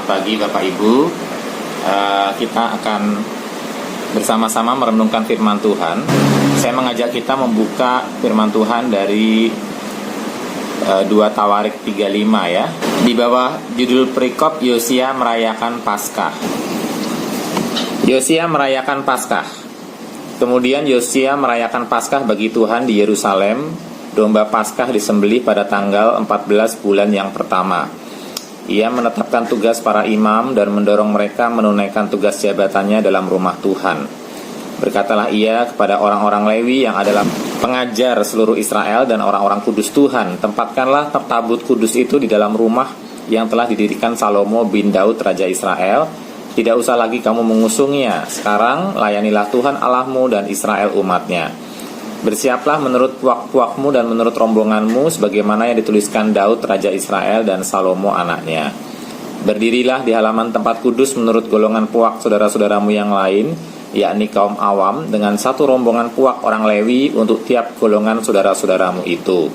Selamat pagi Bapak Ibu. Kita akan bersama-sama merenungkan firman Tuhan. Saya mengajak kita membuka firman Tuhan dari 2 Tawarik 35 ya. Di bawah judul perikop Yosia merayakan Paskah. Yosia merayakan Paskah. Kemudian Yosia merayakan Paskah bagi Tuhan di Yerusalem. Domba Paskah disembelih pada tanggal 14 bulan yang pertama. Ia menetapkan tugas para imam dan mendorong mereka menunaikan tugas jabatannya dalam rumah Tuhan. Berkatalah ia kepada orang-orang Lewi yang adalah pengajar seluruh Israel dan orang-orang kudus Tuhan, tempatkanlah tabut kudus itu di dalam rumah yang telah didirikan Salomo bin Daud Raja Israel. Tidak usah lagi kamu mengusungnya. Sekarang layanilah Tuhan Allahmu dan Israel umatnya. Bersiaplah menurut puak-puakmu dan menurut rombonganmu sebagaimana yang dituliskan Daud Raja Israel dan Salomo anaknya. Berdirilah di halaman tempat kudus menurut golongan puak saudara-saudaramu yang lain, yakni kaum awam, dengan satu rombongan puak orang Lewi untuk tiap golongan saudara-saudaramu itu.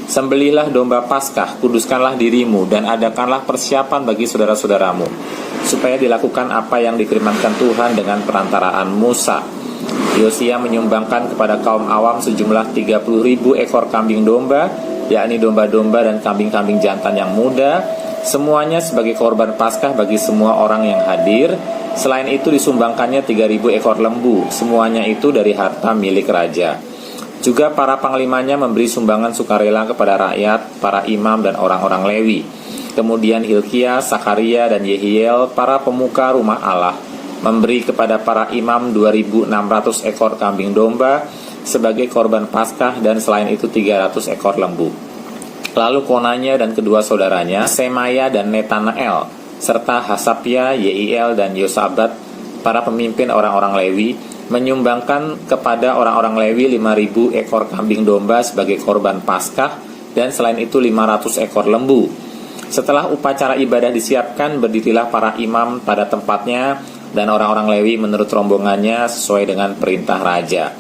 Sembelihlah domba Paskah, kuduskanlah dirimu, dan adakanlah persiapan bagi saudara-saudaramu, supaya dilakukan apa yang difirmankan Tuhan dengan perantaraan Musa. Yosia menyumbangkan kepada kaum awam sejumlah 30.000 ekor kambing domba, yakni domba-domba dan kambing-kambing jantan yang muda, semuanya sebagai korban Paskah bagi semua orang yang hadir. Selain itu disumbangkannya 3.000 ekor lembu, semuanya itu dari harta milik raja. Juga para panglimanya memberi sumbangan sukarela kepada rakyat, para imam dan orang-orang Lewi. Kemudian Hilkia, Sakaria dan Yehiel, para pemuka rumah Allah, memberi kepada para imam 2.600 ekor kambing domba sebagai korban Paskah, dan selain itu 300 ekor lembu. Lalu Konanya dan kedua saudaranya, Semaya dan Netanael, serta Hasapia, Yeiel dan Yosabat, para pemimpin orang-orang Lewi, menyumbangkan kepada orang-orang Lewi 5.000 ekor kambing domba sebagai korban Paskah, dan selain itu 500 ekor lembu. Setelah upacara ibadah disiapkan, berdirilah para imam pada tempatnya dan orang-orang Lewi menurut rombongannya sesuai dengan perintah raja.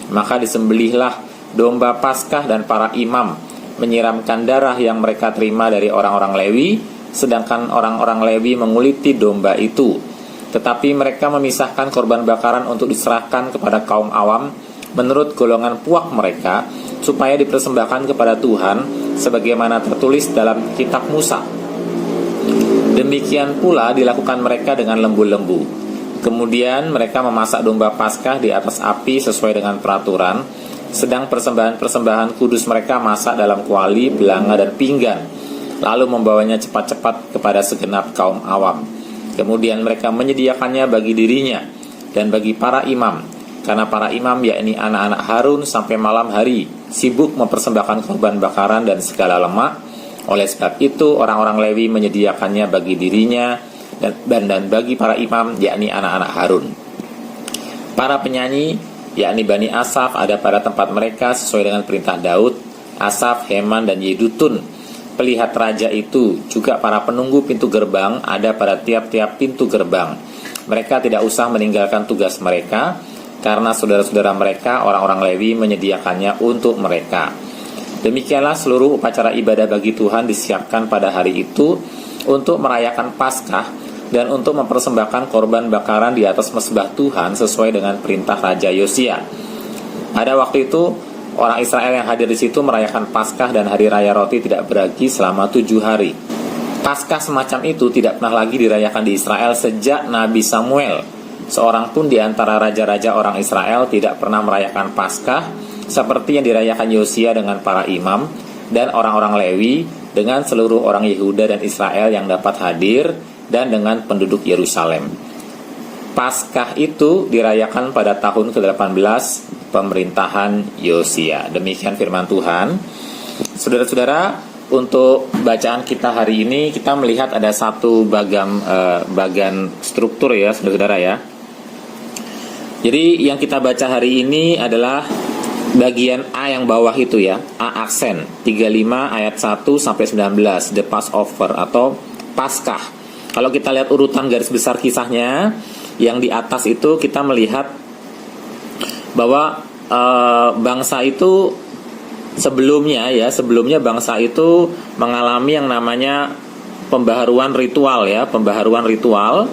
Maka disembelihlah domba Paskah dan para imam menyiramkan darah yang mereka terima dari orang-orang Lewi, sedangkan orang-orang Lewi menguliti domba itu. Tetapi mereka memisahkan korban bakaran untuk diserahkan kepada kaum awam menurut golongan puak mereka, supaya dipersembahkan kepada Tuhan sebagaimana tertulis dalam kitab Musa. Demikian pula dilakukan mereka dengan lembu-lembu. Kemudian mereka memasak domba Paskah di atas api sesuai dengan peraturan, sedang persembahan-persembahan kudus mereka masak dalam kuali, belanga dan pinggan, lalu membawanya cepat-cepat kepada segenap kaum awam. Kemudian mereka menyediakannya bagi dirinya dan bagi para imam, karena para imam yakni anak-anak Harun sampai malam hari sibuk mempersembahkan korban bakaran dan segala lemak. Oleh sebab itu orang-orang Lewi menyediakannya bagi dirinya dan bagi para imam yakni anak-anak Harun. Para penyanyi yakni Bani Asaf ada pada tempat mereka sesuai dengan perintah Daud, Asaf, Heman dan Yedutun pelihat raja itu. Juga para penunggu pintu gerbang ada pada tiap-tiap pintu gerbang. Mereka tidak usah meninggalkan tugas mereka, karena saudara-saudara mereka orang-orang Lewi menyediakannya untuk mereka. Demikianlah seluruh upacara ibadah bagi Tuhan disiapkan pada hari itu untuk merayakan Paskah dan untuk mempersembahkan korban bakaran di atas mezbah Tuhan sesuai dengan perintah Raja Yosia. Pada waktu itu orang Israel yang hadir di situ merayakan Paskah dan hari raya roti tidak beragi selama 7 hari. Paskah semacam itu tidak pernah lagi dirayakan di Israel sejak Nabi Samuel. Seorang pun di antara raja-raja orang Israel tidak pernah merayakan Paskah seperti yang dirayakan Yosia dengan para imam dan orang-orang Lewi, dengan seluruh orang Yehuda dan Israel yang dapat hadir, dan dengan penduduk Yerusalem. Paskah itu dirayakan pada tahun ke-18 pemerintahan Yosia. Demikian firman Tuhan. Saudara-saudara, untuk bacaan kita hari ini kita melihat ada satu bagian struktur ya, saudara-saudara ya. Jadi yang kita baca hari ini adalah bagian A yang bawah itu ya, A aksen 35 ayat 1 sampai 19, the Passover atau Paskah. Kalau kita lihat urutan garis besar kisahnya, yang di atas itu kita melihat bahwa bangsa itu sebelumnya bangsa itu mengalami yang namanya pembaharuan ritual ya, pembaharuan ritual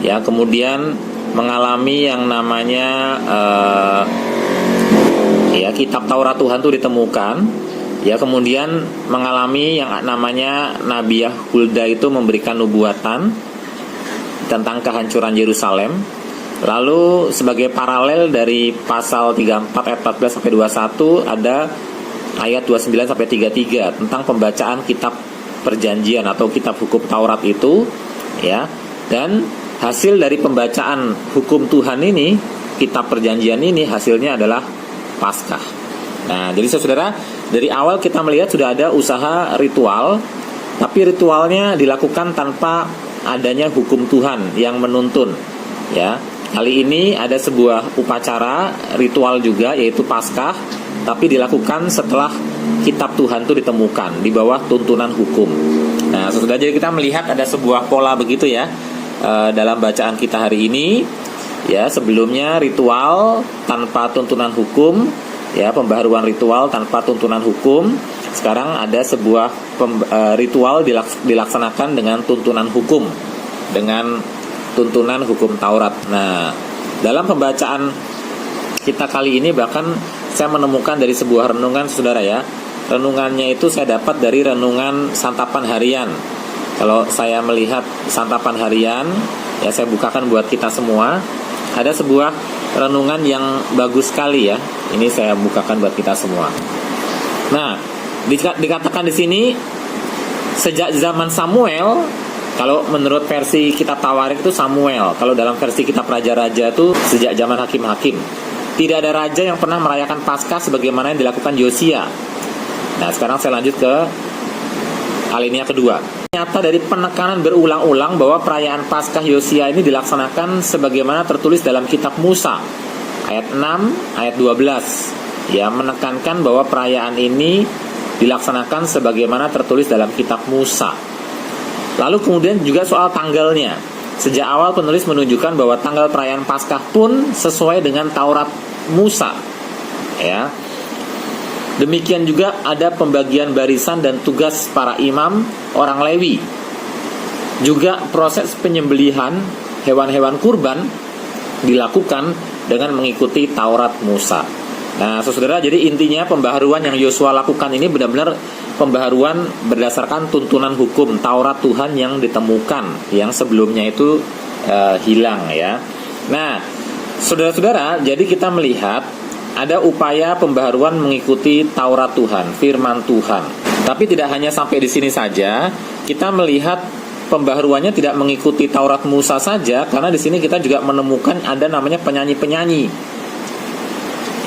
ya, kemudian mengalami yang namanya ya kitab Taurat Tuhan itu ditemukan ya, kemudian mengalami yang namanya Nabiah Hulda itu memberikan nubuatan tentang kehancuran Yerusalem. Lalu sebagai paralel dari pasal 34 ayat 14 sampai 21 ada ayat 29 sampai 33 tentang pembacaan kitab perjanjian atau kitab hukum Taurat itu ya. Dan hasil dari pembacaan hukum Tuhan ini, kitab perjanjian ini, hasilnya adalah Paskah. Nah, jadi saudara, dari awal kita melihat sudah ada usaha ritual, tapi ritualnya dilakukan tanpa adanya hukum Tuhan yang menuntun ya. Kali ini ada sebuah upacara ritual juga, yaitu Paskah, tapi dilakukan setelah kitab Tuhan itu ditemukan di bawah tuntunan hukum. Nah, sudah jadi kita melihat ada sebuah pola begitu ya dalam bacaan kita hari ini ya. Sebelumnya ritual tanpa tuntunan hukum ya, pembaharuan ritual tanpa tuntunan hukum. Sekarang ada sebuah ritual dilaksanakan dengan tuntunan hukum, dengan tuntunan hukum Taurat. Nah, dalam pembacaan kita kali ini bahkan saya menemukan dari sebuah renungan saudara ya. Renungannya itu saya dapat dari renungan santapan harian. Kalau saya melihat santapan harian ya, saya bukakan buat kita semua. Ada sebuah renungan yang bagus sekali ya. Ini saya bukakan buat kita semua. Nah, dikatakan di sini sejak zaman Samuel. Kalau menurut versi kitab Tawarik itu Samuel. Kalau dalam versi kitab Raja-Raja itu sejak zaman Hakim-Hakim. Tidak ada raja yang pernah merayakan Paskah sebagaimana yang dilakukan Yosia. Nah, sekarang saya lanjut ke alinea kedua. Nyata dari penekanan berulang-ulang bahwa perayaan Paskah Yosia ini dilaksanakan sebagaimana tertulis dalam kitab Musa. Ayat 6, ayat 12. Ya, menekankan bahwa perayaan ini dilaksanakan sebagaimana tertulis dalam kitab Musa. Lalu kemudian juga soal tanggalnya. Sejak awal penulis menunjukkan bahwa tanggal perayaan Paskah pun sesuai dengan Taurat Musa. Ya. Demikian juga ada pembagian barisan dan tugas para imam, orang Lewi. Juga proses penyembelihan hewan-hewan kurban dilakukan dengan mengikuti Taurat Musa. Nah, saudara, jadi intinya pembaharuan yang Yosua lakukan ini benar-benar pembaharuan berdasarkan tuntunan hukum Taurat Tuhan yang ditemukan, yang sebelumnya itu hilang ya. Nah, saudara-saudara, jadi kita melihat ada upaya pembaharuan mengikuti Taurat Tuhan, firman Tuhan. Tapi tidak hanya sampai di sini saja, kita melihat pembaharuannya tidak mengikuti Taurat Musa saja, karena di sini kita juga menemukan ada namanya penyanyi-penyanyi.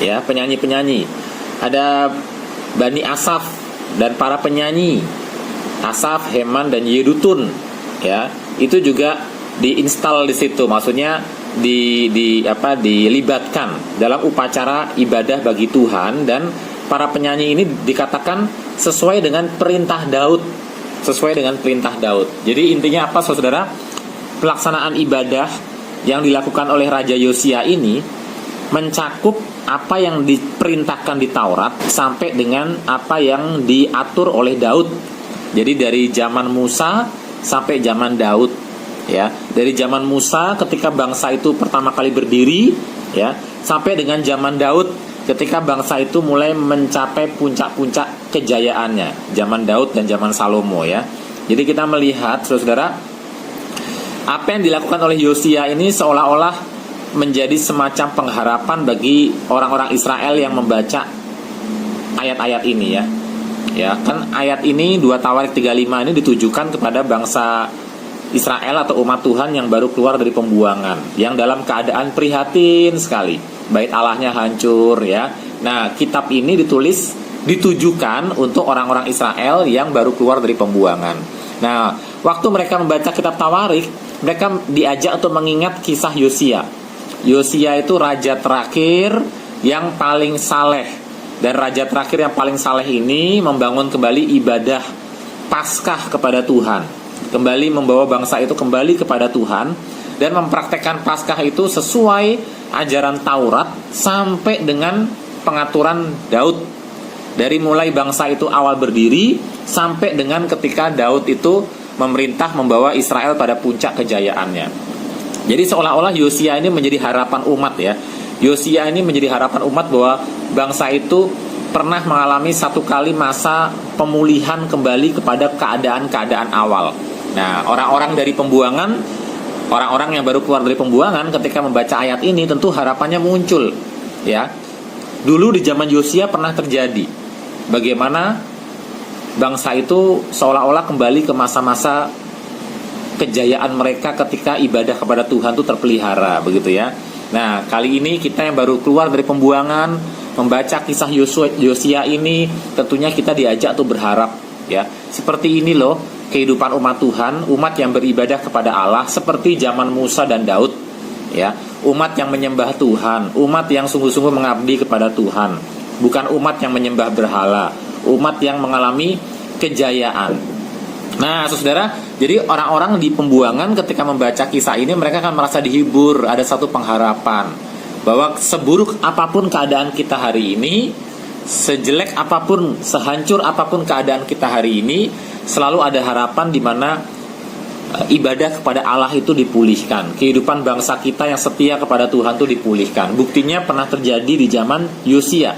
Ya, penyanyi-penyanyi. Ada Bani Asaf dan para penyanyi Asaf, Heman dan Yedutun. Ya, itu juga diinstal di situ. Maksudnya dilibatkan dalam upacara ibadah bagi Tuhan, dan para penyanyi ini dikatakan sesuai dengan perintah Daud. Sesuai dengan perintah Daud. Jadi intinya apa, saudara? Pelaksanaan ibadah yang dilakukan oleh Raja Yosia ini mencakup apa yang diperintahkan di Taurat sampai dengan apa yang diatur oleh Daud. Jadi dari zaman Musa sampai zaman Daud, ya. Dari zaman Musa ketika bangsa itu pertama kali berdiri, ya, sampai dengan zaman Daud ketika bangsa itu mulai mencapai puncak-puncak kejayaannya, zaman Daud dan zaman Salomo, ya. Jadi kita melihat, saudara, apa yang dilakukan oleh Yosia ini seolah-olah menjadi semacam pengharapan bagi orang-orang Israel yang membaca ayat-ayat ini, ya. Ya, kan ayat ini 2 Tawarik 35 ini ditujukan kepada bangsa Israel atau umat Tuhan yang baru keluar dari pembuangan, yang dalam keadaan prihatin sekali. Bait Allahnya hancur, ya. Nah, kitab ini ditujukan untuk orang-orang Israel yang baru keluar dari pembuangan. Nah, waktu mereka membaca kitab Tawarik, mereka diajak untuk mengingat kisah Yosia. Yosia itu raja terakhir yang paling saleh, dan raja terakhir yang paling saleh ini membangun kembali ibadah Paskah kepada Tuhan, kembali membawa bangsa itu kembali kepada Tuhan, dan mempraktekkan Paskah itu sesuai ajaran Taurat sampai dengan pengaturan Daud. Dari mulai bangsa itu awal berdiri sampai dengan ketika Daud itu memerintah membawa Israel pada puncak kejayaannya. Jadi seolah-olah Yosia ini menjadi harapan umat ya. Yosia ini menjadi harapan umat bahwa bangsa itu pernah mengalami satu kali masa pemulihan kembali kepada keadaan-keadaan awal. Nah, orang-orang dari pembuangan, orang-orang yang baru keluar dari pembuangan ketika membaca ayat ini tentu harapannya muncul ya. Dulu di zaman Yosia pernah terjadi bagaimana bangsa itu seolah-olah kembali ke masa-masa kejayaan mereka ketika ibadah kepada Tuhan itu terpelihara, begitu ya. Nah, kali ini kita yang baru keluar dari pembuangan membaca kisah Yosia ini, tentunya kita diajak untuk berharap ya. Seperti ini loh kehidupan umat Tuhan, umat yang beribadah kepada Allah seperti zaman Musa dan Daud ya. Umat yang menyembah Tuhan, umat yang sungguh-sungguh mengabdi kepada Tuhan, bukan umat yang menyembah berhala, umat yang mengalami kejayaan. Nah, saudara, jadi orang-orang di pembuangan ketika membaca kisah ini mereka akan merasa dihibur, ada satu pengharapan bahwa seburuk apapun keadaan kita hari ini, sejelek apapun, sehancur apapun keadaan kita hari ini, selalu ada harapan di mana ibadah kepada Allah itu dipulihkan. Kehidupan bangsa kita yang setia kepada Tuhan itu dipulihkan. Buktinya pernah terjadi di zaman Yosia.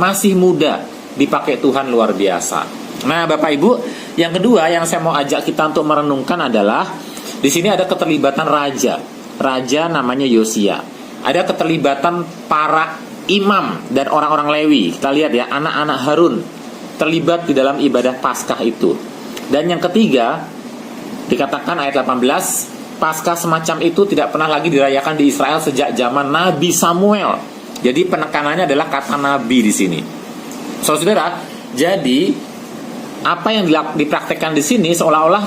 Masih muda, dipakai Tuhan luar biasa. Nah, Bapak Ibu, yang kedua yang saya mau ajak kita untuk merenungkan adalah di sini ada keterlibatan raja. Raja namanya Yosia. Ada keterlibatan para imam dan orang-orang Lewi. Kita lihat ya, anak-anak Harun terlibat di dalam ibadah Paskah itu. Dan yang ketiga, dikatakan ayat 18, Paskah semacam itu tidak pernah lagi dirayakan di Israel sejak zaman Nabi Samuel. Jadi penekanannya adalah kata nabi di sini. Saudara, jadi apa yang dipraktekkan di sini seolah-olah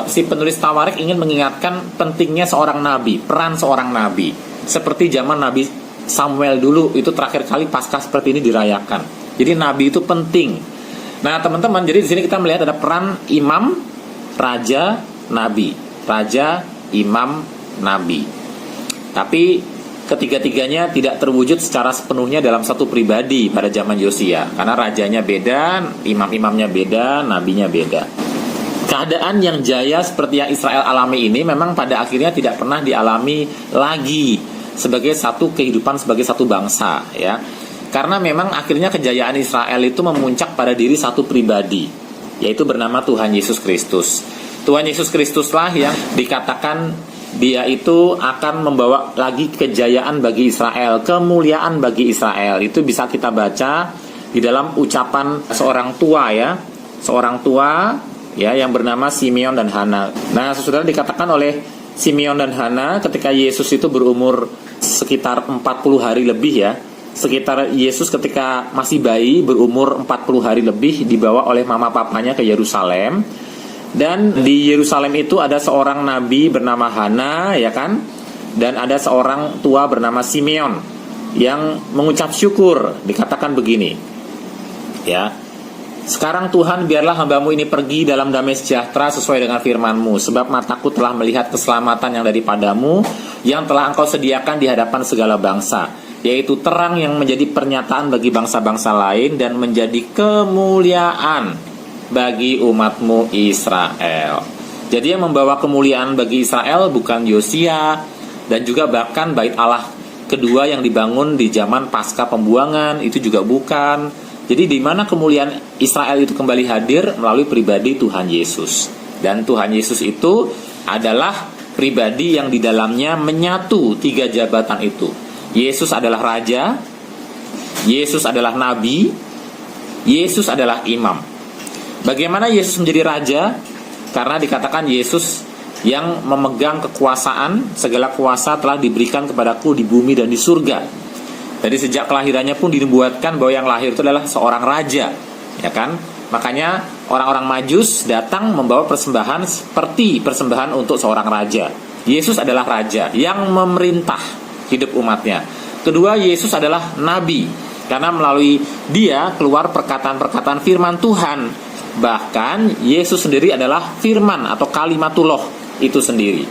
si penulis Tawarik ingin mengingatkan pentingnya seorang nabi, peran seorang nabi. Seperti zaman Nabi Samuel dulu, itu terakhir kali Paskah seperti ini dirayakan. Jadi nabi itu penting. Nah, teman-teman, jadi di sini kita melihat ada peran imam, raja, nabi. Raja, imam, nabi. Tapi ketiga-tiganya tidak terwujud secara sepenuhnya dalam satu pribadi pada zaman Yosia, karena rajanya beda, imam-imamnya beda, nabinya beda. Keadaan yang jaya seperti yang Israel alami ini memang pada akhirnya tidak pernah dialami lagi sebagai satu kehidupan, sebagai satu bangsa ya. Karena memang akhirnya kejayaan Israel itu memuncak pada diri satu pribadi, yaitu bernama Tuhan Yesus Kristus. Tuhan Yesus Kristuslah yang dikatakan Dia itu akan membawa lagi kejayaan bagi Israel, kemuliaan bagi Israel. Itu bisa kita baca di dalam ucapan seorang tua ya, seorang tua ya yang bernama Simeon dan Hana. Nah, saudara, dikatakan oleh Simeon dan Hana ketika Yesus itu berumur sekitar 40 hari lebih ya. Sekitar Yesus ketika masih bayi berumur 40 hari lebih dibawa oleh mama papanya ke Yerusalem. Dan di Yerusalem itu ada seorang nabi bernama Hana ya kan. Dan ada seorang tua bernama Simeon yang mengucap syukur. Dikatakan begini ya, sekarang Tuhan, biarlah hambamu ini pergi dalam damai sejahtera sesuai dengan firman-Mu, sebab mataku telah melihat keselamatan yang daripadamu, yang telah Engkau sediakan di hadapan segala bangsa, yaitu terang yang menjadi pernyataan bagi bangsa-bangsa lain dan menjadi kemuliaan bagi umat-Mu Israel. Jadi yang membawa kemuliaan bagi Israel bukan Yosia, dan juga bahkan bait Allah kedua yang dibangun di zaman pasca pembuangan itu juga bukan. Jadi di mana kemuliaan Israel itu kembali hadir melalui pribadi Tuhan Yesus. Dan Tuhan Yesus itu adalah pribadi yang di dalamnya menyatu tiga jabatan itu. Yesus adalah raja, Yesus adalah nabi, Yesus adalah imam. Bagaimana Yesus menjadi raja? Karena dikatakan Yesus yang memegang kekuasaan, segala kuasa telah diberikan kepadaku di bumi dan di surga. Jadi sejak kelahirannya pun dinubuatkan bahwa yang lahir itu adalah seorang raja, ya kan? Makanya orang-orang Majus datang membawa persembahan seperti persembahan untuk seorang raja. Yesus adalah raja yang memerintah hidup umatnya. Kedua, Yesus adalah nabi, karena melalui dia keluar perkataan-perkataan firman Tuhan. Bahkan Yesus sendiri adalah firman atau kalimatullah itu sendiri.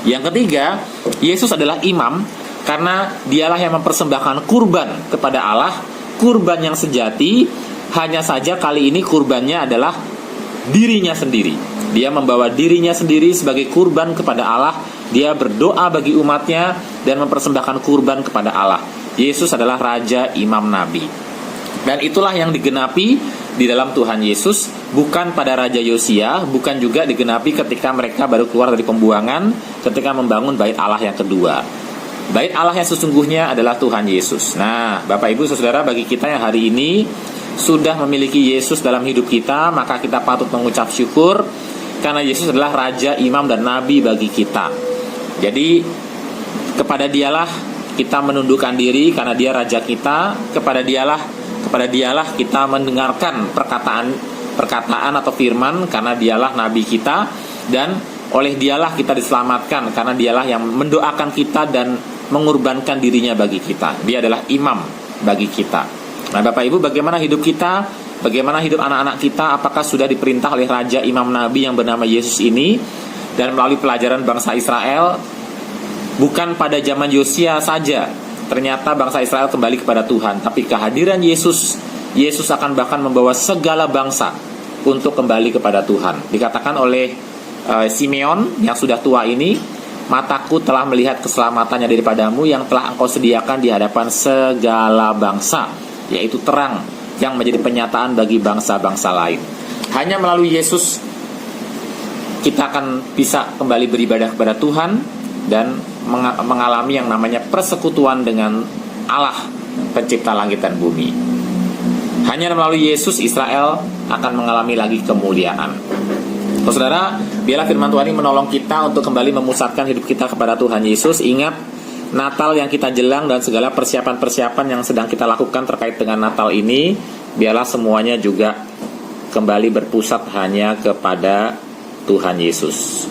Yang ketiga, Yesus adalah imam, karena dialah yang mempersembahkan kurban kepada Allah, kurban yang sejati. Hanya saja kali ini kurbannya adalah dirinya sendiri. Dia membawa dirinya sendiri sebagai kurban kepada Allah. Dia berdoa bagi umatnya dan mempersembahkan kurban kepada Allah. Yesus adalah Raja, Imam, Nabi. Dan itulah yang digenapi di dalam Tuhan Yesus, bukan pada Raja Yosia, bukan juga digenapi ketika mereka baru keluar dari pembuangan, ketika membangun bait Allah yang kedua. Bait Allah yang sesungguhnya adalah Tuhan Yesus. Nah, Bapak Ibu Saudara, bagi kita yang hari ini sudah memiliki Yesus dalam hidup kita, maka kita patut mengucap syukur karena Yesus adalah Raja, Imam, dan Nabi bagi kita. Jadi kepada Dialah kita menundukkan diri karena Dia Raja kita. Kepada Dialah kita mendengarkan perkataan atau firman karena Dialah Nabi kita. Dan oleh Dialah kita diselamatkan karena Dialah yang mendoakan kita dan mengorbankan dirinya bagi kita. Dia adalah imam bagi kita. Nah, Bapak Ibu, bagaimana hidup kita? Bagaimana hidup anak-anak kita? Apakah sudah diperintah oleh Raja, Imam, Nabi yang bernama Yesus ini? Dan melalui pelajaran bangsa Israel, bukan pada zaman Yosia saja ternyata bangsa Israel kembali kepada Tuhan, tapi kehadiran Yesus akan bahkan membawa segala bangsa untuk kembali kepada Tuhan. Dikatakan oleh Simeon yang sudah tua ini, mataku telah melihat keselamatannya daripadamu yang telah engkau sediakan di hadapan segala bangsa, yaitu terang yang menjadi penyataan bagi bangsa-bangsa lain. Hanya melalui Yesus kita akan bisa kembali beribadah kepada Tuhan dan mengalami yang namanya persekutuan dengan Allah pencipta langit dan bumi. Hanya melalui Yesus Israel akan mengalami lagi kemuliaan. Saudara, biarlah firman Tuhan ini menolong kita untuk kembali memusatkan hidup kita kepada Tuhan Yesus. Ingat, Natal yang kita jelang dan segala persiapan-persiapan yang sedang kita lakukan terkait dengan Natal ini, biarlah semuanya juga kembali berpusat hanya kepada Tuhan Yesus.